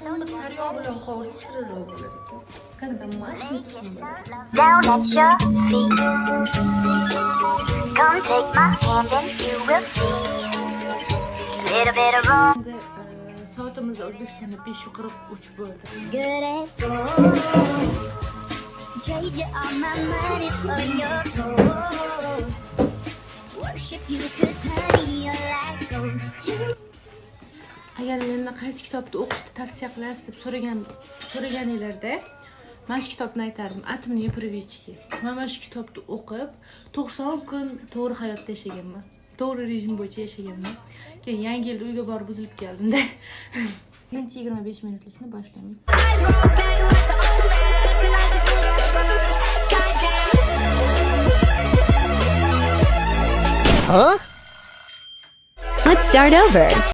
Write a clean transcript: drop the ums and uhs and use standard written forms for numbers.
Bunu sarıyor bilan qovurib shirinroq bo'lar ekan. Qanaqa mashina Down at your feet. Come take my hand and you will see. A little bit of wrong. Endi soatimizda O'zbekistonda 5:43 bo'ldi. Good as gold. Trade you all my money for your gold. Worship you 'cause honey you're like gold. Agar mendan qaysi kitobni o'qishni tavsiya qilasiz deb so'raganinglarda mana shu kitobni aytardim. Atomni Yeprovichki. Men mana shu kitobni o'qib 90 kun to'g'ri hayotda yashaganman. To'g'ri rejim bo'yicha yashaganman. Keyin yangi yilda uyga borib buzilib keldim-da. Birinchi 25 minutlikni boshlaymiz. Let's start over.